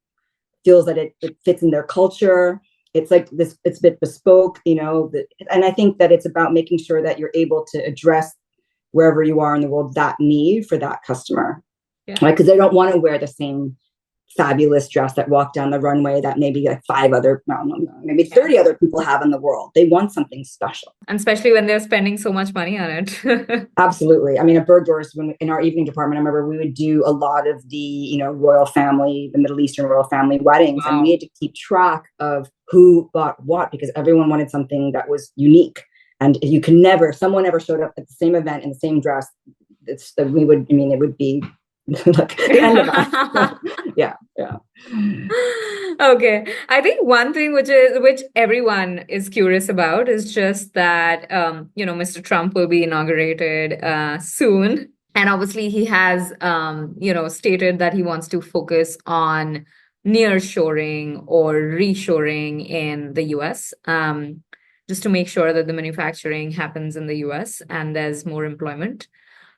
Speaker 1: that it fits in their culture. It's like this, it's a bit bespoke, and I think that it's about making sure that you're able to address wherever you are in the world that need for that customer, right? Because they don't want to wear the same fabulous dress that walked down the runway that maybe like maybe 30 other people have in the world. They want something special.
Speaker 2: And especially when they're spending so much money on it.
Speaker 1: Absolutely. I mean, at Bergdorf's, in our evening department, I remember we would do a lot of the, royal family, the Middle Eastern royal family weddings. And we had to keep track of who bought what, because everyone wanted something that was unique. And you can never, if someone ever showed up at the same event in the same dress, it would be like the end of us. Yeah.
Speaker 2: Okay. I think one thing which everyone is curious about is just that Mr. Trump will be inaugurated soon. And obviously he has stated that he wants to focus on nearshoring or reshoring in the US, just to make sure that the manufacturing happens in the US and there's more employment.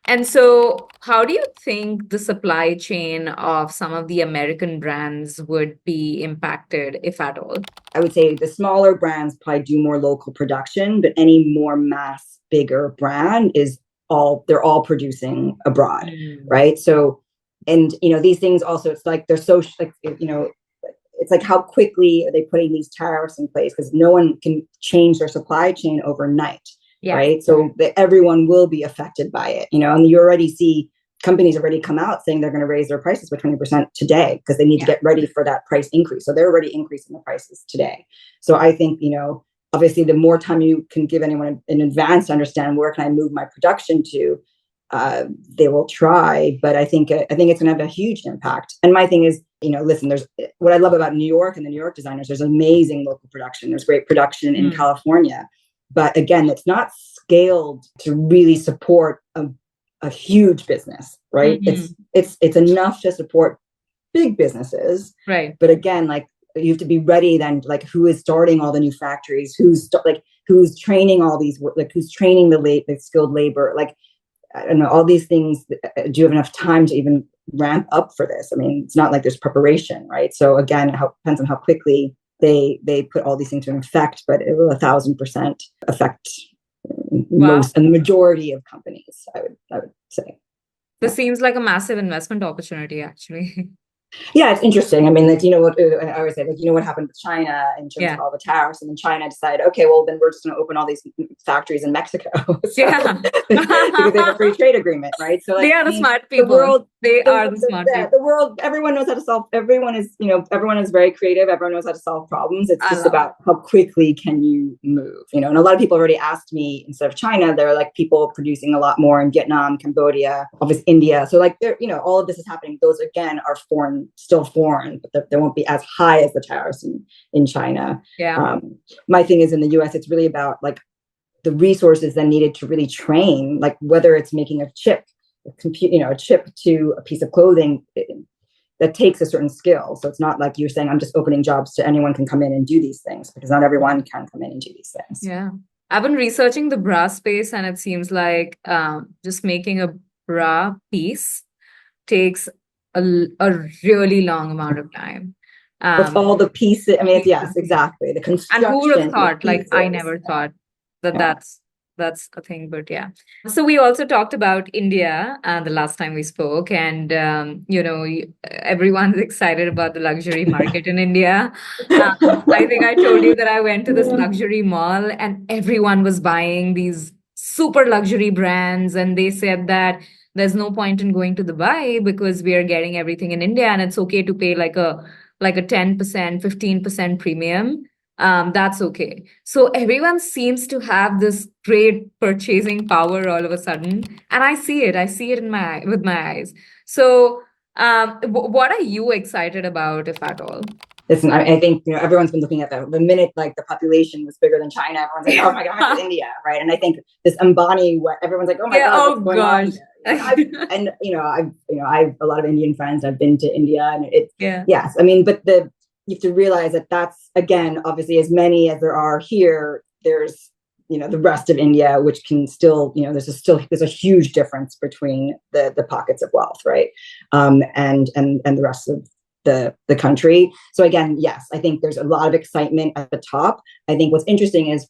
Speaker 2: And so how do you think the supply chain of some of the American brands would be impacted, if at all?
Speaker 1: I would say the smaller brands probably do more local production, but any more mass, bigger brand they're all producing abroad, right? So, and these things also, it's like they're so it's like how quickly are they putting these tariffs in place, because no one can change their supply chain overnight. Yeah. Right. So everyone will be affected by it, and you already see companies already come out saying they're going to raise their prices by 20% today because they need to get ready for that price increase. So they're already increasing the prices today. So I think, obviously the more time you can give anyone in advance to understand where can I move my production to, they will try. But I think it's going to have a huge impact. And my thing is, listen, there's what I love about New York and the New York designers. There's amazing local production. There's great production in California. But again, it's not scaled to really support a huge business, right? It's enough to support big businesses, right? But again, like you have to be ready then, like who is starting all the new factories, who's training all these, like who's training the skilled labor, like I don't know, all these things. Do you have enough time to even ramp up for this? I mean, it's not like there's preparation, right? So again, it depends on how quickly they put all these things in effect, but it will 1,000% affect most and the majority of companies, I would say.
Speaker 2: This seems like a massive investment opportunity, actually.
Speaker 1: Yeah, it's interesting. I mean, like, what I always say, like, what happened with China in terms of all the tariffs, and then China decided, okay, well, then we're just going to open all these factories in Mexico. Because they have a free trade agreement, right? So like,
Speaker 2: they are the smart people. They are the smart people.
Speaker 1: The world, everyone knows how to solve. Everyone is very creative. Everyone knows how to solve problems. It's just about how quickly can you move, and a lot of people already asked me, instead of China, there are like people producing a lot more in Vietnam, Cambodia, obviously India. So like all of this is happening. Those again are still foreign, but they won't be as high as the tariffs in China. Yeah. My thing is in the US, it's really about like the resources then needed to really train, like whether it's making a chip, a chip to a piece of clothing that takes a certain skill. So it's not like you're saying, I'm just opening jobs to anyone can come in and do these things, because not everyone can come in and do these things.
Speaker 2: Yeah. I've been researching the bra space, and it seems like just making a bra piece takes a really long amount of time.
Speaker 1: With all the pieces, I mean, yes,
Speaker 2: Pieces.
Speaker 1: exactly. The
Speaker 2: And who would have
Speaker 1: construction, the
Speaker 2: thought? Like, I
Speaker 1: pieces.
Speaker 2: never thought that
Speaker 1: Yeah.
Speaker 2: that's a thing, but yeah. So we also talked about India the last time we spoke, and everyone's excited about the luxury market in India. I think I told you that I went to this
Speaker 1: Yeah.
Speaker 2: luxury mall, and everyone was buying these super luxury brands, and they said that there's no point in going to Dubai because we are getting everything in India, and it's okay to pay like a 10%, 15% premium. That's okay. So everyone seems to have this great purchasing power all of a sudden, and I see it. I see it with my eyes. So, what are you excited about, if at all?
Speaker 1: Listen, I think everyone's been looking at the minute like the population was bigger than China. Everyone's like, oh my god, I'm to India, right? And I think this Ambani, what everyone's like, oh my
Speaker 2: Yeah.
Speaker 1: god,
Speaker 2: Oh
Speaker 1: what's going on
Speaker 2: gosh.
Speaker 1: here? I've a lot of Indian friends. I've been to India, and it's
Speaker 2: Yeah.
Speaker 1: yes, I mean, but you have to realize that that's again, obviously, as many as there are here. There's the rest of India, which can still there's a huge difference between the pockets of wealth, right? And the rest of the country. So again, yes, I think there's a lot of excitement at the top. I think what's interesting is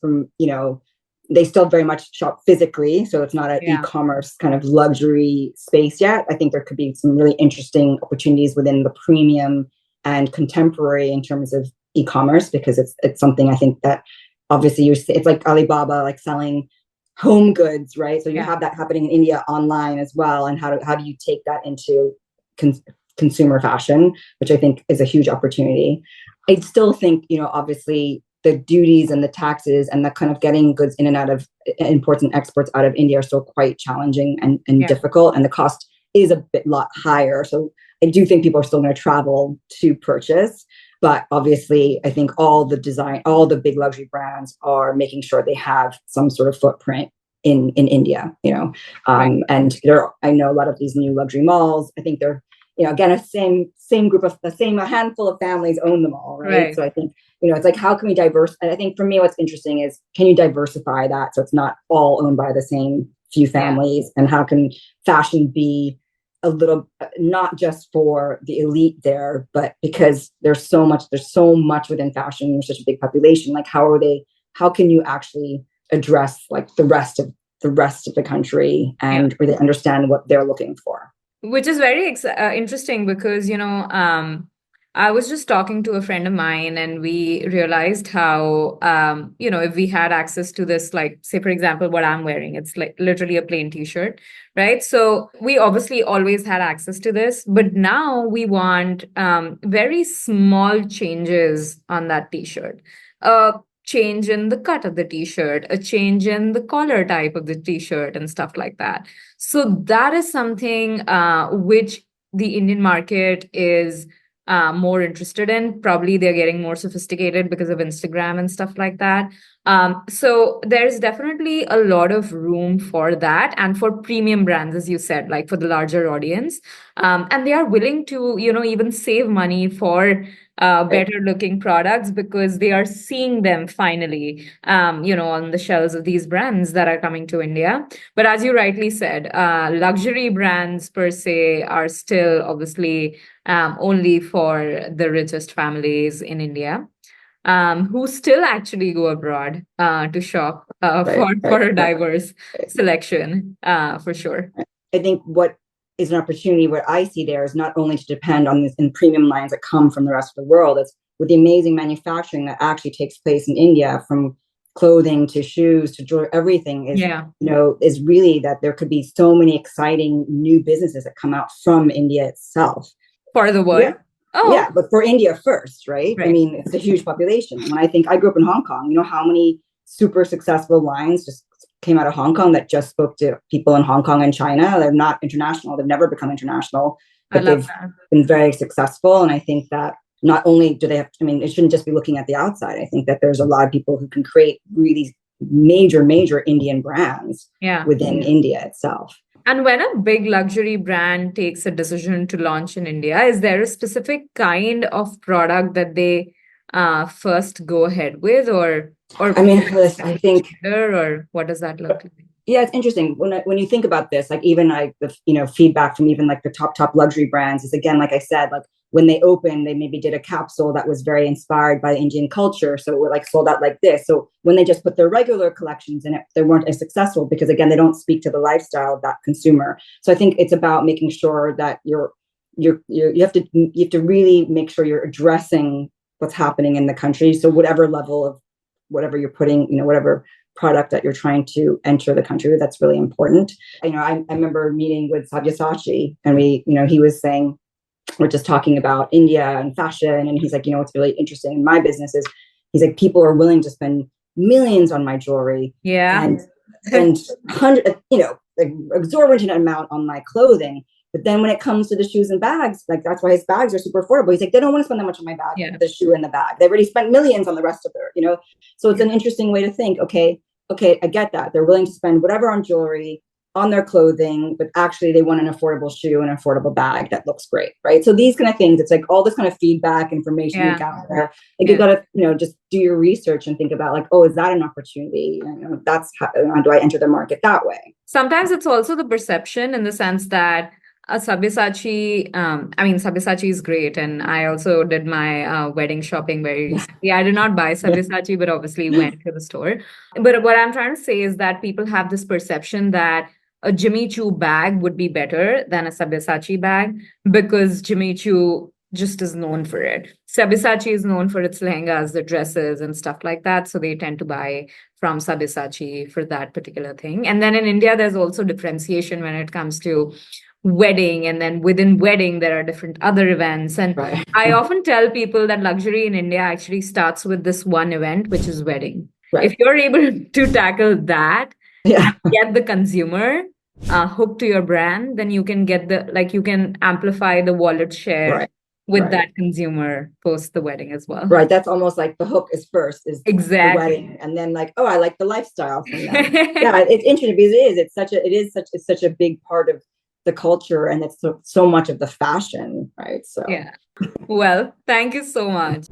Speaker 1: they still very much shop physically, so it's not an e-commerce kind of luxury space yet. I think there could be some really interesting opportunities within the premium and contemporary in terms of e-commerce, because it's something I think that obviously it's like Alibaba, like selling home goods, right? So you have that happening in India online as well. And how do you take that into consumer fashion, which I think is a huge opportunity. I still think, obviously the duties and the taxes and the kind of getting goods in and out of imports and exports out of India are still quite challenging and difficult. And the cost is a lot higher. So I do think people are still going to travel to purchase. But obviously, I think all the big luxury brands are making sure they have some sort of footprint in India, and I know a lot of these new luxury malls, I think they're again, a handful of families own them all, right? So I think, it's like, how can we and I think for me, what's interesting is, can you diversify that so it's not all owned by the same few families? And how can fashion be a little, not just for the elite there, but because there's so much within fashion, there's such a big population, like how can you actually address like the rest of the country and really understand what they're looking for?
Speaker 2: Which is very interesting because, I was just talking to a friend of mine and we realized how, if we had access to this, like, say, for example, what I'm wearing, it's like literally a plain t-shirt, right? So we obviously always had access to this, but now we want very small changes on that t-shirt. Change in the cut of the t-shirt, a change in the collar type of the t-shirt and stuff like that. So that is something which the Indian market is more interested in. Probably they're getting more sophisticated because of Instagram and stuff like that. So there's definitely a lot of room for that and for premium brands, as you said, like for the larger audience. And they are willing to, even save money for better looking products because they are seeing them finally, on the shelves of these brands that are coming to India. But as you rightly said, luxury brands per se are still obviously only for the richest families in India, who still actually go abroad to shop for a diverse selection, for sure.
Speaker 1: I think what is an opportunity, what I see there, is not only to depend on these premium lines that come from the rest of the world. It's with the amazing manufacturing that actually takes place in India, from clothing to shoes to jewelry, everything is really that there could be so many exciting new businesses that come out from India itself.
Speaker 2: For the world?
Speaker 1: Yeah. Oh. Yeah, but for India first, right? I mean, it's a huge population. When I think I grew up in Hong Kong, how many super successful lines just came out of Hong Kong that just spoke to people in Hong Kong and China. They're not international. They've never become international, but they've been very successful. And I think that not only do they have, it shouldn't just be looking at the outside. I think that there's a lot of people who can create really major Indian brands within India itself.
Speaker 2: And when a big luxury brand takes a decision to launch in India, is there a specific kind of product that they first go ahead with, or
Speaker 1: I think,
Speaker 2: or what does that look like?
Speaker 1: Yeah, it's interesting when you think about this. Like even like the feedback from even like the top luxury brands is, again, like I said, like when they opened, they maybe did a capsule that was very inspired by Indian culture, so it were like sold out like this. So when they just put their regular collections in it, they weren't as successful because, again, they don't speak to the lifestyle of that consumer. So I think it's about making sure that you have to really make sure you're addressing what's happening in the country. So whatever level of whatever you're putting, whatever product that you're trying to enter the country with, that's really important. I remember meeting with Sabyasachi, and he was saying, we're just talking about India and fashion, and he's like, what's really interesting in my business is, he's like, people are willing to spend millions on my jewelry,
Speaker 2: Yeah.
Speaker 1: and like exorbitant amount on my clothing. But then when it comes to the shoes and bags, like that's why his bags are super affordable. He's like, they don't want to spend that much on my bag, the shoe and the bag. They already spent millions on the rest of their, So it's an interesting way to think. Okay, I get that. They're willing to spend whatever on jewelry, on their clothing, but actually they want an affordable shoe and an affordable bag that looks great, right? So these kind of things, it's like all this kind of feedback, information you got there. Like you got to, just do your research and think about like, oh, is that an opportunity? That's how do I enter the market that way?
Speaker 2: Sometimes it's also the perception, in the sense that Sabyasachi, Sabyasachi is great. And I also did my wedding shopping very recently. I did not buy Sabyasachi, but obviously went to the store. But what I'm trying to say is that people have this perception that a Jimmy Choo bag would be better than a Sabyasachi bag, because Jimmy Choo just is known for it. Sabyasachi is known for its lehengas, the dresses and stuff like that. So they tend to buy from Sabyasachi for that particular thing. And then in India, there's also differentiation when it comes to wedding, and then within wedding there are different other events. And I often tell people that luxury in India actually starts with this one event, which is wedding. If you're able to tackle that and get the consumer hooked to your brand, then you can get you can amplify the wallet share with that consumer post the wedding as well.
Speaker 1: Right. That's almost like the hook is first, is the wedding, and then like, oh, I like the lifestyle from them. Yeah, it's interesting because it's such a big part of the culture, and it's so much of the fashion, right? So
Speaker 2: yeah. Well, thank you so much.